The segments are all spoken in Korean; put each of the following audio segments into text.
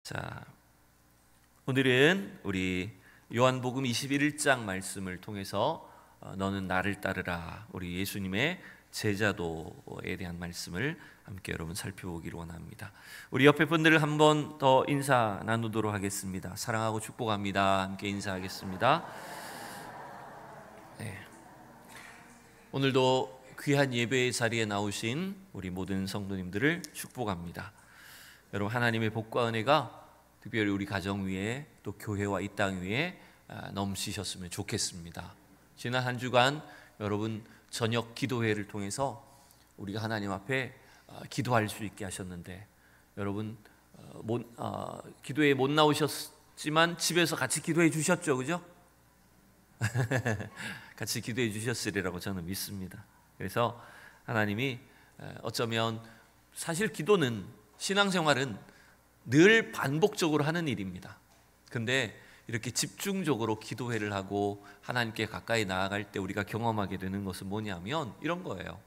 자, 오늘은 우리 요한복음 21장 말씀을 통해서 너는 나를 따르라, 우리 예수님의 제자도에 대한 말씀을 함께 여러분 살펴보기를 원합니다. 우리 옆에 분들을 한 번 더 인사 나누도록 하겠습니다. 사랑하고 축복합니다. 함께 인사하겠습니다. 네. 오늘도 귀한 예배의 자리에 나오신 우리 모든 성도님들을 축복합니다. 여러분, 하나님의 복과 은혜가 특별히 우리 가정 위에 또 교회와 이 땅 위에 넘치셨으면 좋겠습니다. 지난 한 주간 여러분 저녁 기도회를 통해서 우리가 하나님 앞에 기도할 수 있게 하셨는데, 여러분 기도회에 못 나오셨지만 집에서 같이 기도해 주셨죠, 그죠? 같이 기도해 주셨으리라고 저는 믿습니다. 그래서 하나님이 어쩌면 사실 기도는, 신앙생활은 늘 반복적으로 하는 일입니다. 근데 이렇게 집중적으로 기도회를 하고 하나님께 가까이 나아갈 때 우리가 경험하게 되는 것은 뭐냐면 이런 거예요.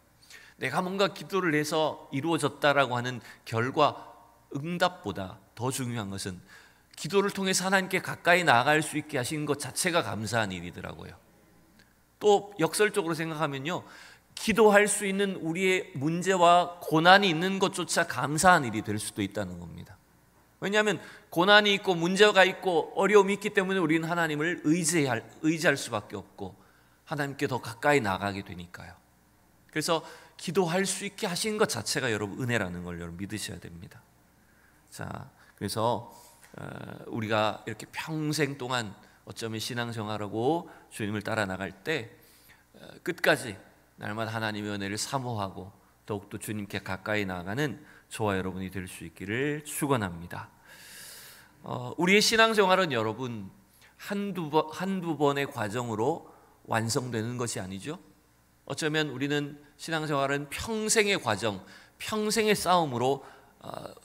내가 뭔가 기도를 해서 이루어졌다라고 하는 결과, 응답보다 더 중요한 것은 기도를 통해서 하나님께 가까이 나아갈 수 있게 하신 것 자체가 감사한 일이더라고요. 또 역설적으로 생각하면요, 기도할 수 있는 우리의 문제와 고난이 있는 것조차 감사한 일이 될 수도 있다는 겁니다. 왜냐하면 고난이 있고 문제가 있고 어려움이 있기 때문에 우리는 하나님을 의지할 수밖에 없고 하나님께 더 가까이 나가게 되니까요. 그래서 기도할 수 있게 하신 것 자체가 여러분 은혜라는 걸 여러분 믿으셔야 됩니다. 자, 그래서 우리가 이렇게 평생 동안 어쩌면 신앙생활하고 주님을 따라 나갈 때 끝까지 날마다 하나님의 은혜를 사모하고 더욱더 주님께 가까이 나아가는 저와 여러분이 될 수 있기를 축원합니다. 우리의 신앙생활은 여러분 한두 번의 과정으로 완성되는 것이 아니죠. 어쩌면 우리는 신앙생활은 평생의 과정, 평생의 싸움으로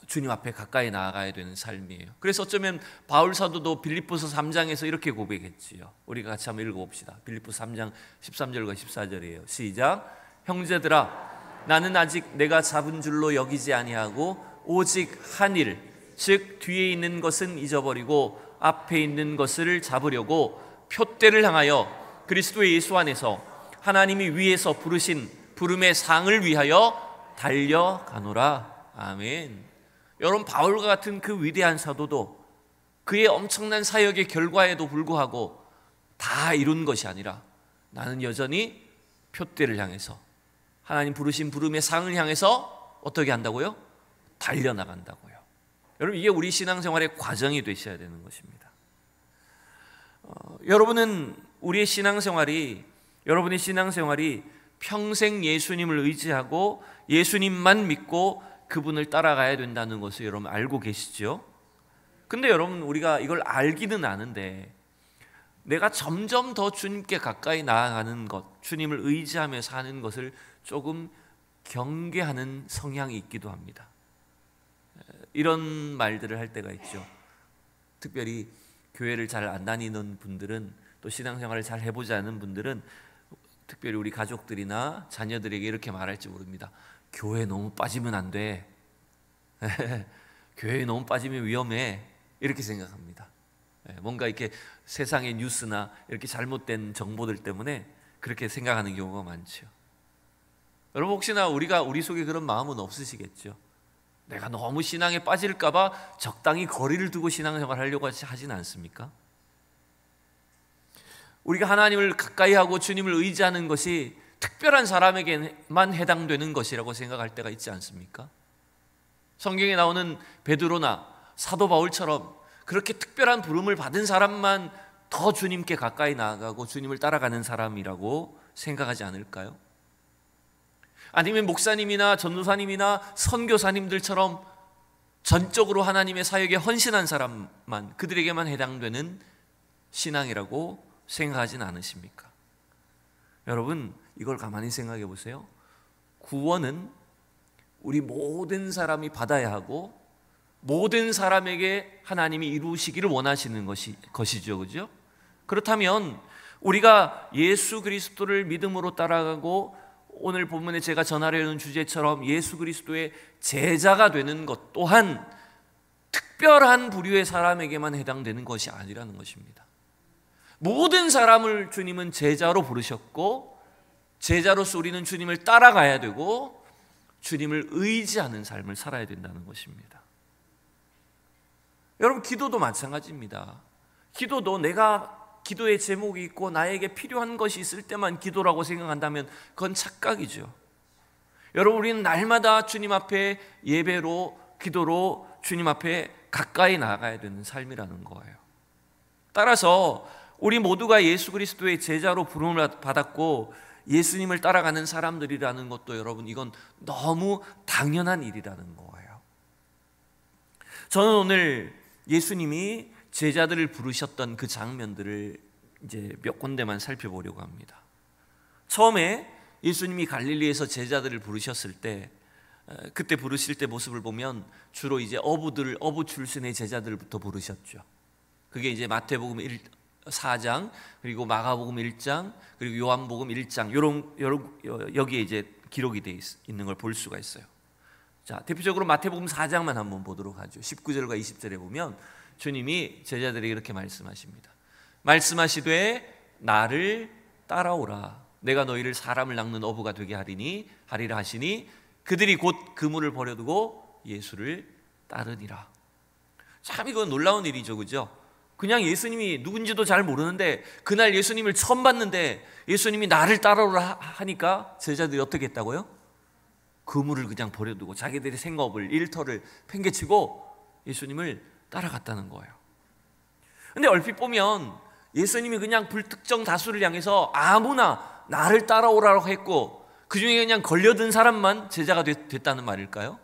주님 앞에 가까이 나아가야 되는 삶이에요. 그래서 어쩌면 바울 사도도 빌립보서 3장에서 이렇게 고백했지요. 우리가 같이 한번 읽어봅시다. 빌립보서 3장 13절과 14절이에요. 시작. 형제들아, 나는 아직 내가 잡은 줄로 여기지 아니하고 오직 한 일, 즉 뒤에 있는 것은 잊어버리고 앞에 있는 것을 잡으려고 표대를 향하여 그리스도 예수 안에서 하나님이 위에서 부르신 부름의 상을 위하여 달려가노라. 아멘. 여러분, 바울과 같은 그 위대한 사도도 그의 엄청난 사역의 결과에도 불구하고 다 이룬 것이 아니라 나는 여전히 표대를 향해서, 하나님 부르신 부름의 상을 향해서 어떻게 한다고요? 달려나간다고요. 여러분, 이게 우리 신앙생활의 과정이 되셔야 되는 것입니다. 여러분의 신앙생활이 평생 예수님을 의지하고 예수님만 믿고 그분을 따라가야 된다는 것을 여러분 알고 계시죠? 근데 여러분, 우리가 이걸 알기는 아는데 내가 점점 더 주님께 가까이 나아가는 것, 주님을 의지하며 사는 것을 조금 경계하는 성향이 있기도 합니다. 이런 말들을 할 때가 있죠. 특별히 교회를 잘 안 다니는 분들은, 또 신앙생활을 잘 해보지 않은 분들은 특별히 우리 가족들이나 자녀들에게 이렇게 말할지 모릅니다. 교회에 너무 빠지면 안 돼. 교회에 너무 빠지면 위험해. 이렇게 생각합니다. 뭔가 이렇게 세상의 뉴스나 이렇게 잘못된 정보들 때문에 그렇게 생각하는 경우가 많죠. 여러분, 혹시나 우리 속에 그런 마음은 없으시겠죠? 내가 너무 신앙에 빠질까 봐 적당히 거리를 두고 신앙생활 하려고 하진 않습니까? 우리가 하나님을 가까이 하고 주님을 의지하는 것이 특별한 사람에게만 해당되는 것이라고 생각할 때가 있지 않습니까? 성경에 나오는 베드로나 사도 바울처럼 그렇게 특별한 부름을 받은 사람만 더 주님께 가까이 나아가고 주님을 따라가는 사람이라고 생각하지 않을까요? 아니면 목사님이나 전도사님이나 선교사님들처럼 전적으로 하나님의 사역에 헌신한 사람만, 그들에게만 해당되는 신앙이라고 생각하진 않으십니까? 여러분, 이걸 가만히 생각해 보세요. 구원은 우리 모든 사람이 받아야 하고 모든 사람에게 하나님이 이루시기를 원하시는 것이죠, 그죠? 그렇다면 우리가 예수 그리스도를 믿음으로 따라가고 오늘 본문에 제가 전하려는 주제처럼 예수 그리스도의 제자가 되는 것 또한 특별한 부류의 사람에게만 해당되는 것이 아니라는 것입니다. 모든 사람을 주님은 제자로 부르셨고, 제자로서 우리는 주님을 따라가야 되고 주님을 의지하는 삶을 살아야 된다는 것입니다. 여러분, 기도도 마찬가지입니다. 기도도 내가 기도의 제목이 있고 나에게 필요한 것이 있을 때만 기도라고 생각한다면 그건 착각이죠. 여러분, 우리는 날마다 주님 앞에 예배로, 기도로 주님 앞에 가까이 나아가야 되는 삶이라는 거예요. 따라서 우리 모두가 예수 그리스도의 제자로 부름을 받았고 예수님을 따라가는 사람들이라는 것도, 여러분, 이건 너무 당연한 일이라는 거예요. 저는 오늘 예수님이 제자들을 부르셨던 그 장면들을 이제 몇 군데만 살펴보려고 합니다. 처음에 예수님이 갈릴리에서 제자들을 부르셨을 때, 그때 부르실 때 모습을 보면 주로 이제 어부 출신의 제자들부터 부르셨죠. 그게 이제 마태복음 4장, 그리고 마가복음 1장, 그리고 요한복음 1장, 여기에 이제 기록이 되어 있는 걸 볼 수가 있어요. 자, 대표적으로 마태복음 4장만 한번 보도록 하죠. 19절과 20절에 보면 주님이 제자들에게 이렇게 말씀하십니다. 말씀하시되 나를 따라오라. 내가 너희를 사람을 낚는 어부가 되게 하리라 하시니 그들이 곧 그물을 버려두고 예수를 따르니라. 참 이건 놀라운 일이죠, 그죠? 그냥 예수님이 누군지도 잘 모르는데 그날 예수님을 처음 봤는데 예수님이 나를 따라오라 하니까 제자들이 어떻게 했다고요? 그물을 그냥 버려두고 자기들의 생업을, 일터를 팽개치고 예수님을 따라갔다는 거예요. 근데 얼핏 보면 예수님이 그냥 불특정 다수를 향해서 아무나 나를 따라오라고 했고 그 중에 그냥 걸려든 사람만 제자가 됐다는 말일까요?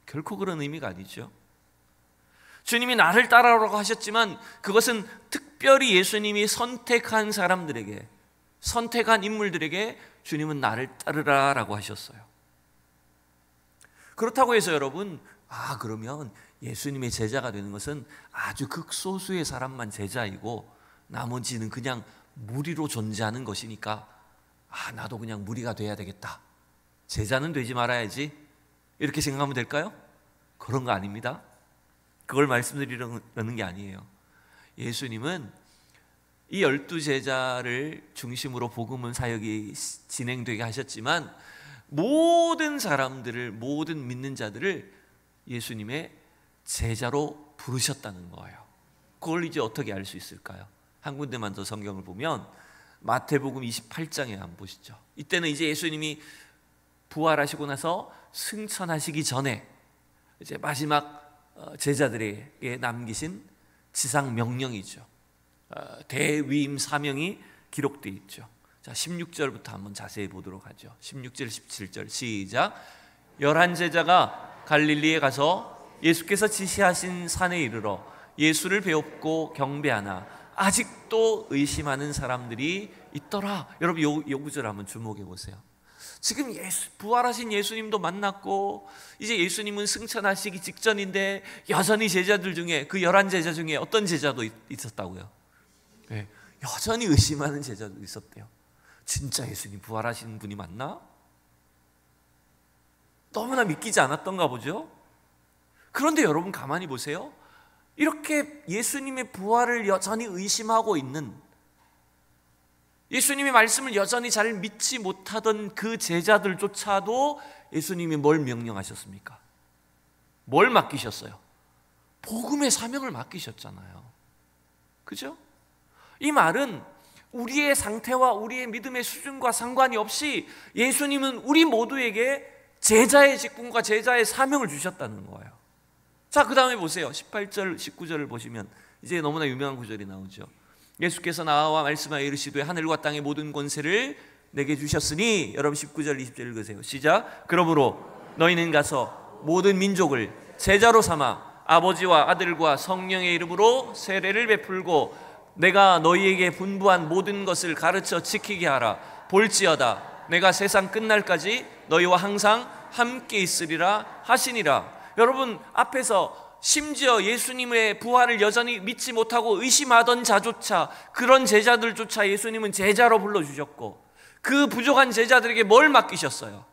결코 그런 의미가 아니죠. 주님이 나를 따라오라고 하셨지만 그것은 특별히 예수님이 선택한 사람들에게, 선택한 인물들에게 주님은 나를 따르라라고 하셨어요. 그렇다고 해서 여러분, 그러면 예수님의 제자가 되는 것은 아주 극소수의 사람만 제자이고 나머지는 그냥 무리로 존재하는 것이니까 나도 그냥 무리가 돼야 되겠다, 제자는 되지 말아야지, 이렇게 생각하면 될까요? 그런 거 아닙니다. 그걸 말씀드리려는 게 아니에요. 예수님은 이 12제자를 중심으로 복음은 사역이 진행되게 하셨지만 모든 사람들을, 모든 믿는 자들을 예수님의 제자로 부르셨다는 거예요. 그걸 이제 어떻게 알 수 있을까요? 한 군데만 더 성경을 보면 마태복음 28장에 한번 보시죠. 이때는 이제 예수님이 부활하시고 나서 승천하시기 전에 이제 마지막 제자들에게 남기신 지상 명령이죠. 대위임 사명이 기록되어 있죠. 자, 16절부터 한번 자세히 보도록 하죠. 16절, 17절 시작. 11제자가 갈릴리에 가서 예수께서 지시하신 산에 이르러 예수를 배웁고 경배하나 아직도 의심하는 사람들이 있더라. 여러분, 요 구절 한번 주목해 보세요. 지금 부활하신 예수님도 만났고 이제 예수님은 승천하시기 직전인데 여전히 제자들 중에, 그 11제자 중에 어떤 제자도 있었다고요? 네, 여전히 의심하는 제자도 있었대요. 진짜 예수님 부활하신 분이 맞나? 너무나 믿기지 않았던가 보죠. 그런데 여러분 가만히 보세요. 이렇게 예수님의 부활을 여전히 의심하고 있는, 예수님의 말씀을 여전히 잘 믿지 못하던 그 제자들조차도 예수님이 뭘 명령하셨습니까? 뭘 맡기셨어요? 복음의 사명을 맡기셨잖아요. 그죠? 이 말은 우리의 상태와 우리의 믿음의 수준과 상관이 없이 예수님은 우리 모두에게 제자의 직분과 제자의 사명을 주셨다는 거예요. 자, 그 다음에 보세요. 18절, 19절을 보시면 이제 너무나 유명한 구절이 나오죠. 예수께서 나와 말씀하여 이르시되 하늘과 땅의 모든 권세를 내게 주셨으니, 여러분 19절 20절 읽으세요. 시작. 그러므로 너희는 가서 모든 민족을 제자로 삼아 아버지와 아들과 성령의 이름으로 세례를 베풀고 내가 너희에게 분부한 모든 것을 가르쳐 지키게 하라. 볼지어다 내가 세상 끝날까지 너희와 항상 함께 있으리라 하시니라. 여러분, 앞에서 심지어 예수님의 부활을 여전히 믿지 못하고 의심하던 자조차, 그런 제자들조차 예수님은 제자로 불러주셨고 그 부족한 제자들에게 뭘 맡기셨어요?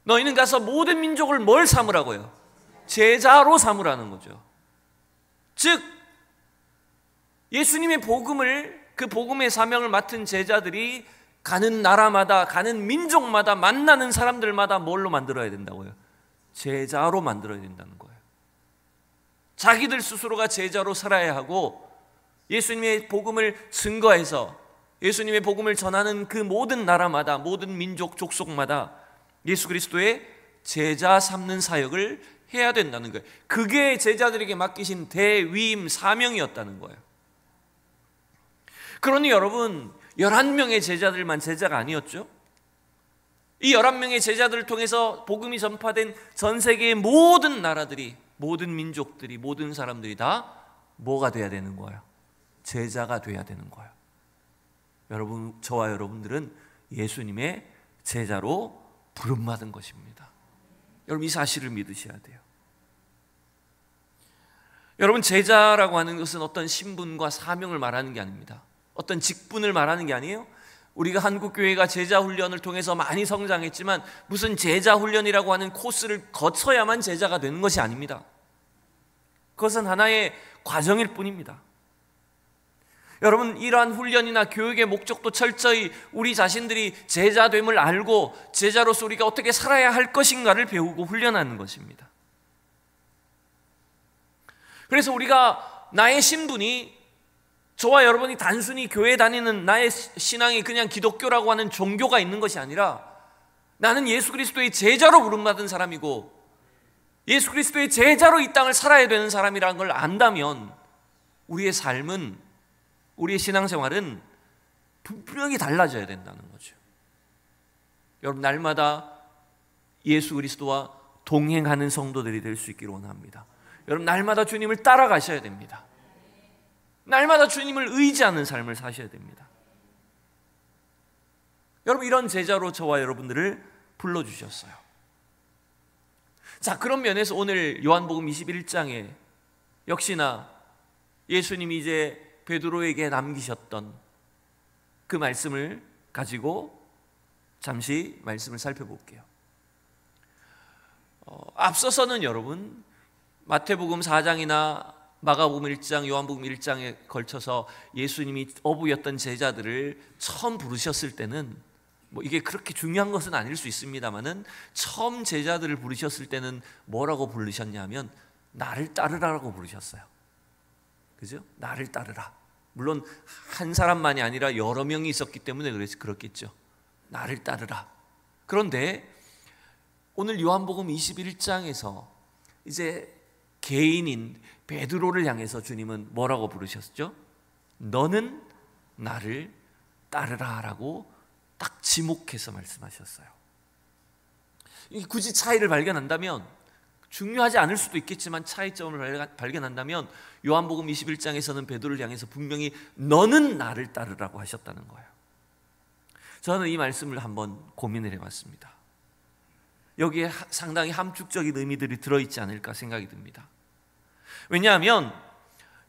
너희는 가서 모든 민족을 뭘 삼으라고요? 제자로 삼으라는 거죠. 즉 예수님의 복음을, 그 복음의 사명을 맡은 제자들이 가는 나라마다, 가는 민족마다, 만나는 사람들마다 뭘로 만들어야 된다고요? 제자로 만들어야 된다는 거예요. 자기들 스스로가 제자로 살아야 하고, 예수님의 복음을 증거해서 예수님의 복음을 전하는 그 모든 나라마다, 모든 민족, 족속마다 예수 그리스도의 제자 삼는 사역을 해야 된다는 거예요. 그게 제자들에게 맡기신 대위임 사명이었다는 거예요. 그러니 여러분, 11명의 제자들만 제자가 아니었죠? 이 11명의 제자들을 통해서 복음이 전파된 전 세계의 모든 나라들이, 모든 민족들이, 모든 사람들이 다 뭐가 돼야 되는 거예요? 제자가 돼야 되는 거예요. 여러분, 저와 여러분들은 예수님의 제자로 부름받은 것입니다. 여러분, 이 사실을 믿으셔야 돼요. 여러분, 제자라고 하는 것은 어떤 신분과 사명을 말하는 게 아닙니다. 어떤 직분을 말하는 게 아니에요. 우리가 한국교회가 제자훈련을 통해서 많이 성장했지만 무슨 제자훈련이라고 하는 코스를 거쳐야만 제자가 되는 것이 아닙니다. 그것은 하나의 과정일 뿐입니다. 여러분, 이러한 훈련이나 교육의 목적도 철저히 우리 자신들이 제자됨을 알고 제자로서 우리가 어떻게 살아야 할 것인가를 배우고 훈련하는 것입니다. 그래서 우리가 나의 신분이, 저와 여러분이 단순히 교회 다니는 나의 신앙이 그냥 기독교라고 하는 종교가 있는 것이 아니라 나는 예수 그리스도의 제자로 부름받은 사람이고 예수 그리스도의 제자로 이 땅을 살아야 되는 사람이라는 걸 안다면 우리의 삶은, 우리의 신앙생활은 분명히 달라져야 된다는 거죠. 여러분, 날마다 예수 그리스도와 동행하는 성도들이 될 수 있기를 원합니다. 여러분, 날마다 주님을 따라가셔야 됩니다. 날마다 주님을 의지하는 삶을 사셔야 됩니다. 여러분, 이런 제자로 저와 여러분들을 불러주셨어요. 자, 그런 면에서 오늘 요한복음 21장에 역시나 예수님이 이제 베드로에게 남기셨던 그 말씀을 가지고 잠시 말씀을 살펴볼게요. 앞서서는 여러분, 마태복음 4장이나 마가복음 1장, 요한복음 1장에 걸쳐서 예수님이 어부였던 제자들을 처음 부르셨을 때는 뭐 이게 그렇게 중요한 것은 아닐 수 있습니다만은 처음 제자들을 부르셨을 때는 뭐라고 부르셨냐면 나를 따르라라고 부르셨어요. 그죠? 나를 따르라. 물론 한 사람만이 아니라 여러 명이 있었기 때문에 그렇겠죠. 나를 따르라. 그런데 오늘 요한복음 21장에서 이제 개인인 베드로를 향해서 주님은 뭐라고 부르셨죠? 너는 나를 따르라라고 딱 지목해서 말씀하셨어요. 굳이 차이를 발견한다면, 중요하지 않을 수도 있겠지만 차이점을 발견한다면 요한복음 21장에서는 베드로를 향해서 분명히 너는 나를 따르라고 하셨다는 거예요. 저는 이 말씀을 한번 고민을 해봤습니다. 여기에 상당히 함축적인 의미들이 들어있지 않을까 생각이 듭니다. 왜냐하면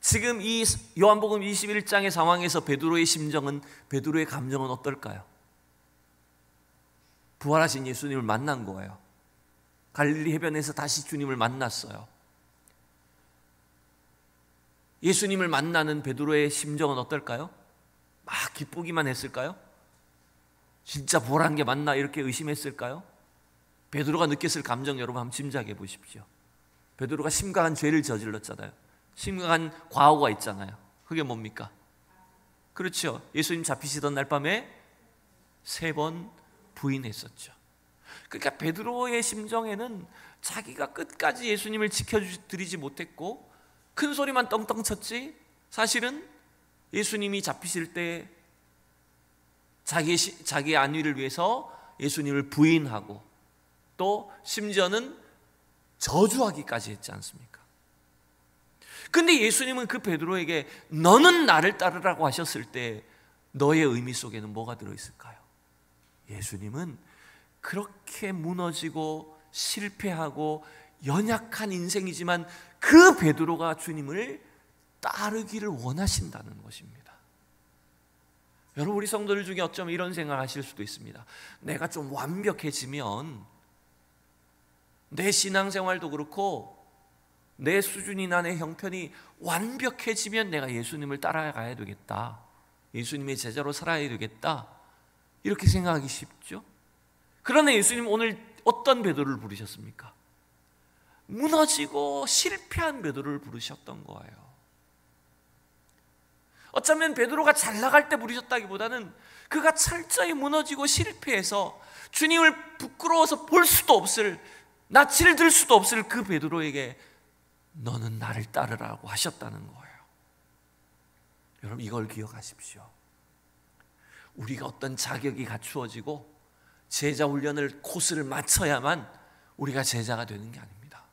지금 이 요한복음 21장의 상황에서 베드로의 심정은, 베드로의 감정은 어떨까요? 부활하신 예수님을 만난 거예요. 갈릴리 해변에서 다시 주님을 만났어요. 예수님을 만나는 베드로의 심정은 어떨까요? 막 기쁘기만 했을까요? 진짜 부활한 게 맞나 이렇게 의심했을까요? 베드로가 느꼈을 감정 여러분 한번 짐작해 보십시오. 베드로가 심각한 죄를 저질렀잖아요. 심각한 과오가 있잖아요. 그게 뭡니까? 그렇죠. 예수님 잡히시던 날 밤에 3번 부인했었죠. 그러니까 베드로의 심정에는 자기가 끝까지 예수님을 지켜드리지 못했고 큰 소리만 떵떵 쳤지, 사실은 예수님이 잡히실 때 자기의 안위를 위해서 예수님을 부인하고 또 심지어는 저주하기까지 했지 않습니까? 근데 예수님은 그 베드로에게 너는 나를 따르라고 하셨을 때 너의 의미 속에는 뭐가 들어있을까요? 예수님은 그렇게 무너지고 실패하고 연약한 인생이지만 그 베드로가 주님을 따르기를 원하신다는 것입니다. 여러분, 우리 성도들 중에 어쩌면 이런 생각을 하실 수도 있습니다. 내가 좀 완벽해지면 내 신앙생활도 그렇고 내 수준이나 내 형편이 완벽해지면 내가 예수님을 따라가야 되겠다, 예수님의 제자로 살아야 되겠다, 이렇게 생각하기 쉽죠. 그러나 예수님 오늘 어떤 베드로를 부르셨습니까? 무너지고 실패한 베드로를 부르셨던 거예요. 어쩌면 베드로가 잘 나갈 때 부르셨다기보다는 그가 철저히 무너지고 실패해서 주님을 부끄러워서 볼 수도 없을, 낯을 들 수도 없을 그 베드로에게 너는 나를 따르라고 하셨다는 거예요. 여러분, 이걸 기억하십시오. 우리가 어떤 자격이 갖추어지고 제자 훈련을 코스를 맞춰야만 우리가 제자가 되는 게 아닙니다.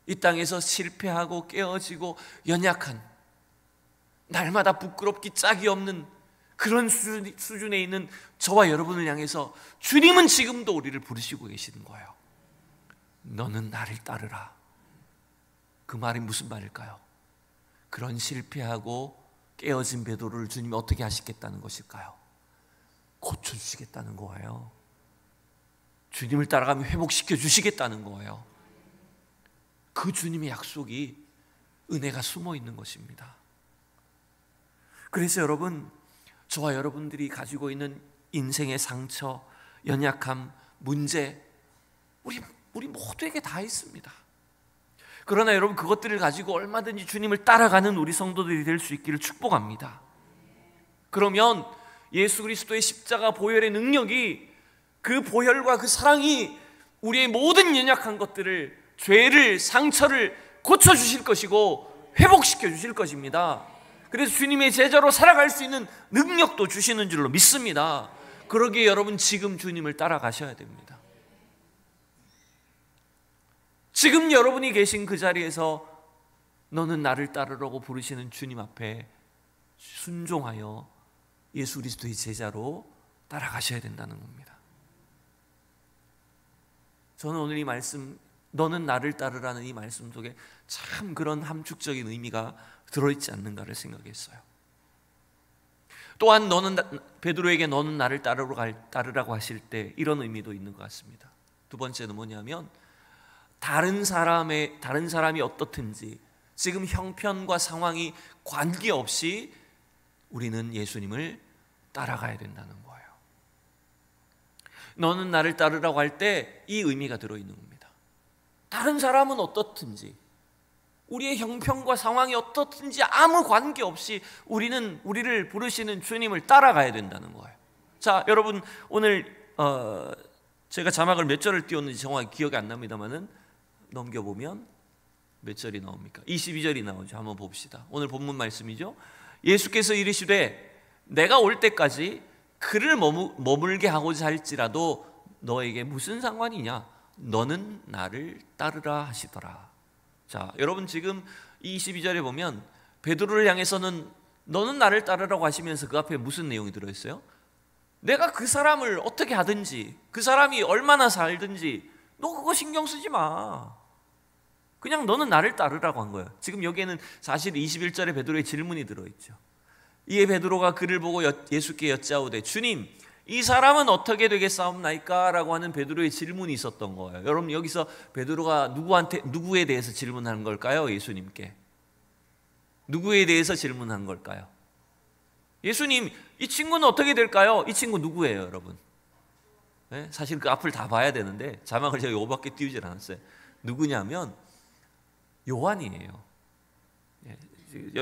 이 땅에서 실패하고 깨어지고 연약한, 날마다 부끄럽기 짝이 없는 그런 수준에 있는 저와 여러분을 향해서 주님은 지금도 우리를 부르시고 계시는 거예요. 너는 나를 따르라. 그 말이 무슨 말일까요? 그런 실패하고 깨어진 베드로를 주님이 어떻게 하시겠다는 것일까요? 고쳐주시겠다는 거예요. 주님을 따라가면 회복시켜 주시겠다는 거예요. 그 주님의 약속이, 은혜가 숨어 있는 것입니다. 그래서 여러분, 저와 여러분들이 가지고 있는 인생의 상처, 연약함, 문제, 우리 모두에게 다 있습니다. 그러나 여러분, 그것들을 가지고 얼마든지 주님을 따라가는 우리 성도들이 될 수 있기를 축복합니다. 그러면 예수 그리스도의 십자가 보혈의 능력이, 그 보혈과 그 사랑이 우리의 모든 연약한 것들을, 죄를, 상처를 고쳐주실 것이고 회복시켜 주실 것입니다. 그래서 주님의 제자로 살아갈 수 있는 능력도 주시는 줄로 믿습니다. 그러기에 여러분, 지금 주님을 따라가셔야 됩니다. 지금 여러분이 계신 그 자리에서 너는 나를 따르라고 부르시는 주님 앞에 순종하여 예수 그리스도의 제자로 따라가셔야 된다는 겁니다. 저는 오늘 이 말씀, 너는 나를 따르라는 이 말씀 속에 참 그런 함축적인 의미가 들어있지 않는가를 생각했어요. 또한 베드로에게 너는 나를 따르라고 하실 때 이런 의미도 있는 것 같습니다. 두 번째는 뭐냐면, 다른 사람이 어떻든지 지금 형편과 상황이 관계없이 우리는 예수님을 따라가야 된다는 거예요. 너는 나를 따르라고 할 때 이 의미가 들어있는 겁니다. 다른 사람은 어떻든지, 우리의 형편과 상황이 어떻든지 아무 관계없이 우리를 부르시는 주님을 따라가야 된다는 거예요. 자, 여러분, 오늘 제가 자막을 몇 절을 띄웠는지 정확히 기억이 안 납니다만은 넘겨보면 몇 절이 나옵니까? 22절이 나오죠. 한번 봅시다. 오늘 본문 말씀이죠. 예수께서 이르시되 내가 올 때까지 그를 머물게 하고자 할지라도 너에게 무슨 상관이냐? 너는 나를 따르라 하시더라. 자, 여러분, 지금 22절에 보면 베드로를 향해서는 너는 나를 따르라고 하시면서 그 앞에 무슨 내용이 들어있어요? 내가 그 사람을 어떻게 하든지, 그 사람이 얼마나 살든지 너 그거 신경 쓰지 마. 그냥 너는 나를 따르라고 한 거예요. 지금 여기에는 사실 21절에 베드로의 질문이 들어있죠. 이에 베드로가 그를 보고 예수께 여짜오되 주님, 이 사람은 어떻게 되겠사옵나이까? 라고 하는 베드로의 질문이 있었던 거예요. 여러분, 여기서 베드로가 누구에 대해서 질문한 걸까요? 예수님께. 누구에 대해서 질문한 걸까요? 예수님, 이 친구는 어떻게 될까요? 이 친구 누구예요, 여러분? 네? 사실 그 앞을 다 봐야 되는데 자막을 제가 요밖에 띄우질 않았어요. 누구냐면 요한이에요.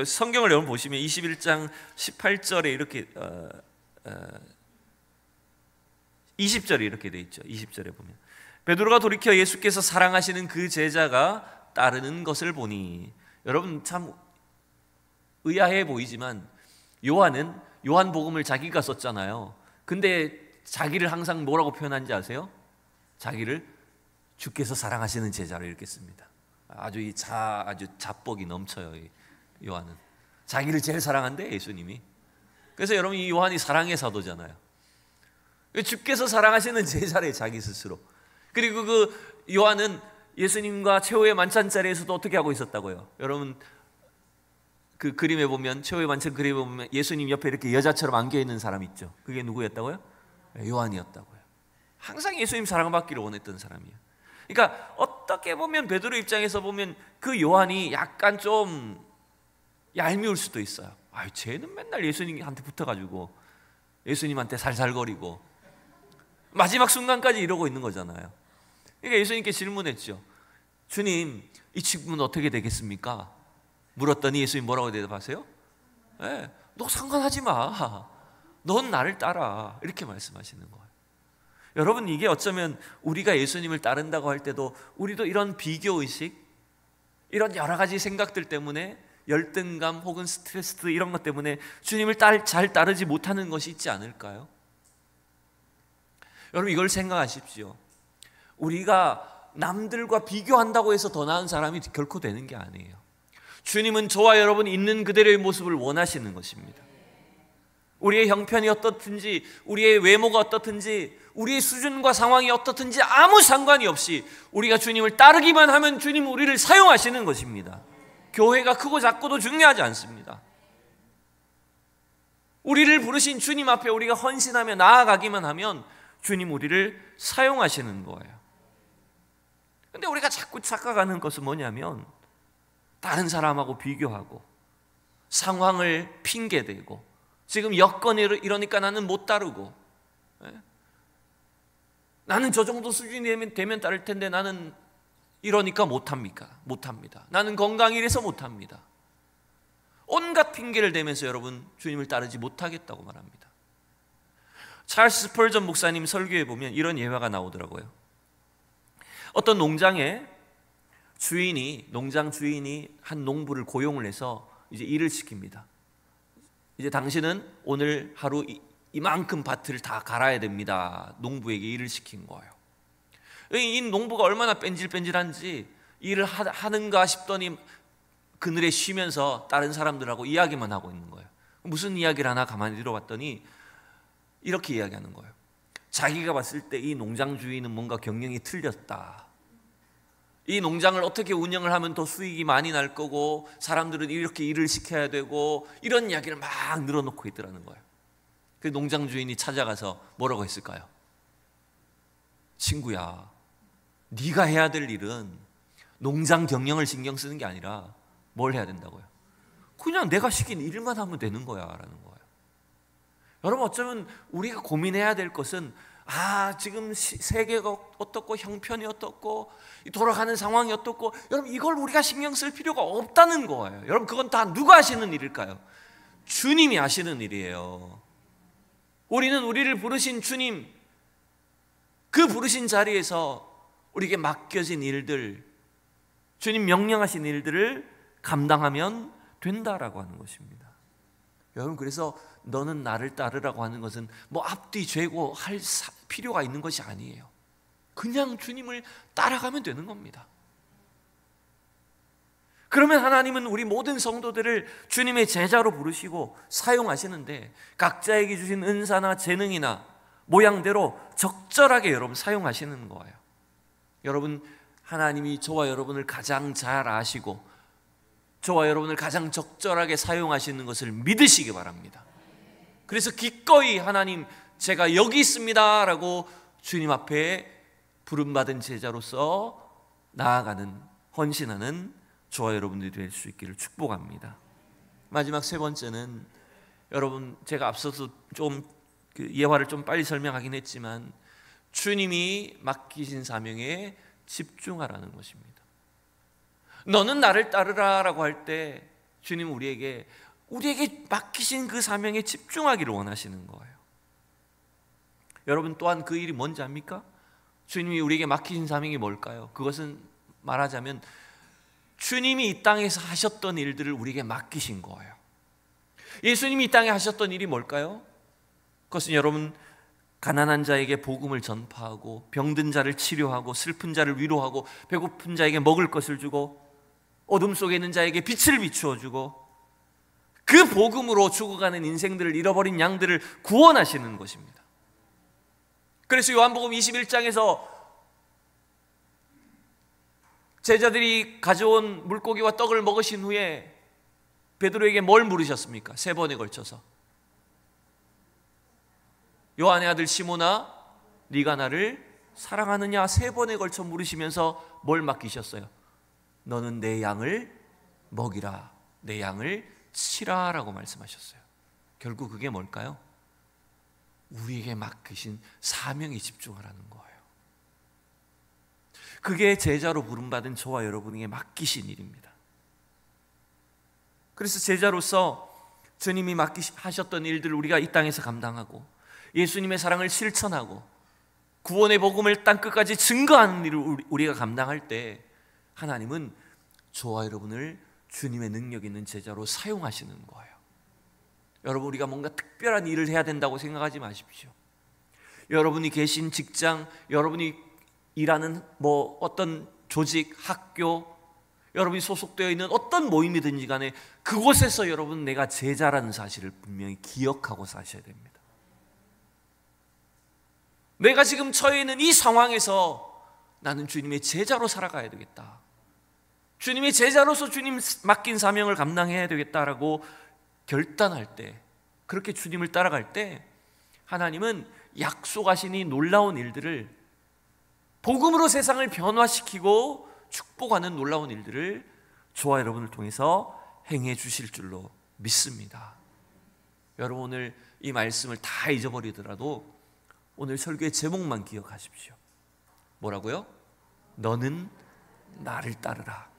성경을 여러분 보시면 21장 18절에 이렇게 20절에 이렇게 돼 있죠. 20절에 보면 베드로가 돌이켜 예수께서 사랑하시는 그 제자가 따르는 것을 보니, 여러분 참 의아해 보이지만 요한은 요한복음을 자기가 썼잖아요. 근데 자기를 항상 뭐라고 표현한지 아세요? 자기를 주께서 사랑하시는 제자로 이렇게 씁니다. 아주 자뻑이 넘쳐요. 이 요한은 자기를 제일 사랑한대, 예수님이. 그래서 여러분, 이 요한이 사랑의 사도잖아요. 주께서 사랑하시는 제자래, 자기 스스로. 그리고 그 요한은 예수님과 최후의 만찬 자리에서도 어떻게 하고 있었다고요? 여러분, 그 그림에 보면, 최후의 만찬 그림에 보면 예수님 옆에 이렇게 여자처럼 안겨있는 사람 있죠. 그게 누구였다고요? 요한이었다고요. 항상 예수님 사랑받기를 원했던 사람이에요. 그러니까 어떻게 보면 베드로 입장에서 보면 그 요한이 약간 좀 얄미울 수도 있어요. 쟤는 맨날 예수님한테 붙어가지고 예수님한테 살살거리고 마지막 순간까지 이러고 있는 거잖아요. 그러니까 예수님께 질문했죠. 주님, 이 친구는 어떻게 되겠습니까? 물었더니 예수님 뭐라고 대답하세요? 네, 너 상관하지 마. 넌 나를 따라. 이렇게 말씀하시는 거예요. 여러분, 이게 어쩌면 우리가 예수님을 따른다고 할 때도 우리도 이런 비교의식, 이런 여러 가지 생각들 때문에 열등감 혹은 스트레스 이런 것 때문에 주님을 잘 따르지 못하는 것이 있지 않을까요? 여러분, 이걸 생각하십시오. 우리가 남들과 비교한다고 해서 더 나은 사람이 결코 되는 게 아니에요. 주님은 저와 여러분이 있는 그대로의 모습을 원하시는 것입니다. 우리의 형편이 어떻든지, 우리의 외모가 어떻든지, 우리의 수준과 상황이 어떻든지 아무 상관이 없이 우리가 주님을 따르기만 하면 주님은 우리를 사용하시는 것입니다. 교회가 크고 작고도 중요하지 않습니다. 우리를 부르신 주님 앞에 우리가 헌신하며 나아가기만 하면 주님 우리를 사용하시는 거예요. 근데 우리가 자꾸 착각하는 것은 뭐냐면 다른 사람하고 비교하고 상황을 핑계대고 지금 여건이 이러니까 나는 못 따르고, 나는 저 정도 수준이 되면 따를 텐데 나는 이러니까 못합니다. 나는 건강이 이래서 못합니다. 온갖 핑계를 대면서 여러분 주님을 따르지 못하겠다고 말합니다. 찰스 스펄전 목사님 설교에 보면 이런 예화가 나오더라고요. 어떤 농장에 농장 주인이 한 농부를 고용을 해서 이제 일을 시킵니다. 이제 당신은 오늘 하루 이만큼 밭을 다 갈아야 됩니다. 농부에게 일을 시킨 거예요. 이 농부가 얼마나 뺀질뺀질한지 일을 하는가 싶더니 그늘에 쉬면서 다른 사람들하고 이야기만 하고 있는 거예요. 무슨 이야기를 하나 가만히 들어봤더니 이렇게 이야기하는 거예요. 자기가 봤을 때 이 농장 주인은 뭔가 경영이 틀렸다. 이 농장을 어떻게 운영을 하면 더 수익이 많이 날 거고 사람들은 이렇게 일을 시켜야 되고 이런 이야기를 막 늘어놓고 있더라는 거예요. 그 농장 주인이 찾아가서 뭐라고 했을까요? 친구야, 네가 해야 될 일은 농장 경영을 신경 쓰는 게 아니라 뭘 해야 된다고요? 그냥 내가 시킨 일만 하면 되는 거야 라는 거예요. 여러분, 어쩌면 우리가 고민해야 될 것은 지금 세계가 어떻고 형편이 어떻고 돌아가는 상황이 어떻고, 여러분 이걸 우리가 신경 쓸 필요가 없다는 거예요. 여러분, 그건 다 누가 하시는 일일까요? 주님이 하시는 일이에요. 우리는 우리를 부르신 주님, 그 부르신 자리에서 우리에게 맡겨진 일들, 주님 명령하신 일들을 감당하면 된다라고 하는 것입니다. 여러분, 그래서 너는 나를 따르라고 하는 것은 뭐 앞뒤 죄고 할 필요가 있는 것이 아니에요. 그냥 주님을 따라가면 되는 겁니다. 그러면 하나님은 우리 모든 성도들을 주님의 제자로 부르시고 사용하시는데 각자에게 주신 은사나 재능이나 모양대로 적절하게 여러분 사용하시는 거예요. 여러분, 하나님이 저와 여러분을 가장 잘 아시고 저와 여러분을 가장 적절하게 사용하시는 것을 믿으시기 바랍니다. 그래서 기꺼이 하나님, 제가 여기 있습니다 라고 주님 앞에 부름받은 제자로서 나아가는, 헌신하는 저와 여러분들이 될 수 있기를 축복합니다. 마지막 세 번째는, 여러분 제가 앞서서 좀 예화를 좀 빨리 설명하긴 했지만 주님이 맡기신 사명에 집중하라는 것입니다. 너는 나를 따르라 라고 할 때 주님은 우리에게 맡기신 그 사명에 집중하기를 원하시는 거예요. 여러분, 또한 그 일이 뭔지 압니까? 주님이 우리에게 맡기신 사명이 뭘까요? 그것은 말하자면 주님이 이 땅에서 하셨던 일들을 우리에게 맡기신 거예요. 예수님이 이 땅에 하셨던 일이 뭘까요? 그것은 여러분, 가난한 자에게 복음을 전파하고 병든 자를 치료하고 슬픈 자를 위로하고 배고픈 자에게 먹을 것을 주고 어둠 속에 있는 자에게 빛을 비추어 주고 그 복음으로 죽어가는 인생들을, 잃어버린 양들을 구원하시는 것입니다. 그래서 요한복음 21장에서 제자들이 가져온 물고기와 떡을 먹으신 후에 베드로에게 뭘 물으셨습니까? 3번에 걸쳐서. 요한의 아들 시몬아, 네가 나를 사랑하느냐 3번에 걸쳐 물으시면서 뭘 맡기셨어요? 너는 내 양을 먹이라, 내 양을 치라 라고 말씀하셨어요. 결국 그게 뭘까요? 우리에게 맡기신 사명에 집중하라는 거예요. 그게 제자로 부름받은 저와 여러분에게 맡기신 일입니다. 그래서 제자로서 주님이 맡기셨던 일들을 우리가 이 땅에서 감당하고 예수님의 사랑을 실천하고 구원의 복음을 땅끝까지 증거하는 일을 우리가 감당할 때 하나님은 저와 여러분을 주님의 능력 있는 제자로 사용하시는 거예요. 여러분, 우리가 뭔가 특별한 일을 해야 된다고 생각하지 마십시오. 여러분이 계신 직장, 여러분이 일하는 어떤 조직, 학교, 여러분이 소속되어 있는 어떤 모임이든지 간에 그곳에서 여러분 내가 제자라는 사실을 분명히 기억하고 사셔야 됩니다. 내가 지금 처해 있는 이 상황에서 나는 주님의 제자로 살아가야 되겠다, 주님의 제자로서 주님 맡긴 사명을 감당해야 되겠다라고 결단할 때, 그렇게 주님을 따라갈 때 하나님은 약속하신 이 놀라운 일들을, 복음으로 세상을 변화시키고 축복하는 놀라운 일들을 저와 여러분을 통해서 행해 주실 줄로 믿습니다. 여러분, 오늘 이 말씀을 다 잊어버리더라도 오늘 설교의 제목만 기억하십시오. 뭐라고요? 너는 나를 따르라.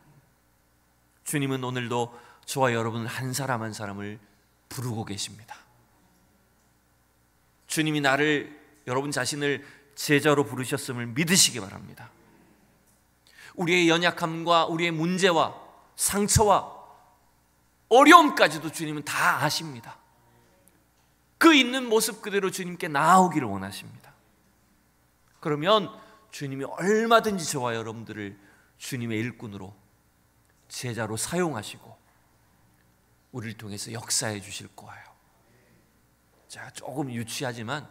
주님은 오늘도 저와 여러분 한 사람 한 사람을 부르고 계십니다. 주님이 여러분 자신을 제자로 부르셨음을 믿으시기 바랍니다. 우리의 연약함과 우리의 문제와 상처와 어려움까지도 주님은 다 아십니다. 그 있는 모습 그대로 주님께 나아오기를 원하십니다. 그러면 주님이 얼마든지 저와 여러분들을 주님의 일꾼으로, 제자로 사용하시고 우리를 통해서 역사해 주실 거예요. 자, 조금 유치하지만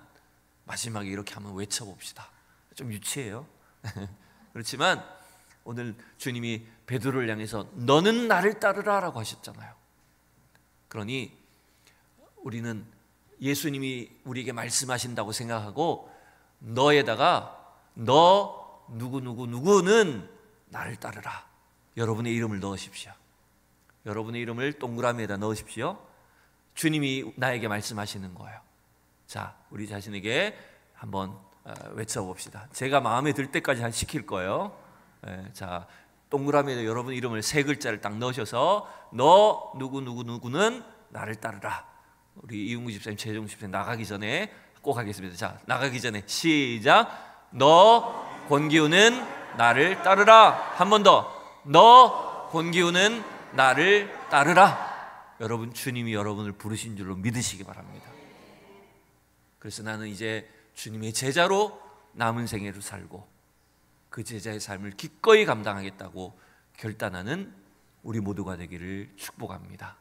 마지막에 이렇게 한번 외쳐봅시다. 좀 유치해요. 그렇지만 오늘 주님이 베드로를 향해서 너는 나를 따르라 라고 하셨잖아요. 그러니 우리는 예수님이 우리에게 말씀하신다고 생각하고 너에다가 너 누구는 나를 따르라, 여러분의 이름을 넣으십시오. 여러분의 이름을 동그라미에다 넣으십시오. 주님이 나에게 말씀하시는 거예요. 자, 우리 자신에게 한번 외쳐봅시다. 제가 마음에 들 때까지 시킬 거예요. 자, 동그라미에다 여러분 이름을 3글자를 딱 넣으셔서 너 누구는 나를 따르라. 우리 이웅구 집사님, 최종 집사님 나가기 전에 꼭 하겠습니다. 자, 나가기 전에 시작. 너 권기우는 나를 따르라. 한 번 더. 너 권기우는 나를 따르라. 여러분, 주님이 여러분을 부르신 줄로 믿으시기 바랍니다. 그래서 나는 이제 주님의 제자로 남은 생애를 살고 그 제자의 삶을 기꺼이 감당하겠다고 결단하는 우리 모두가 되기를 축복합니다.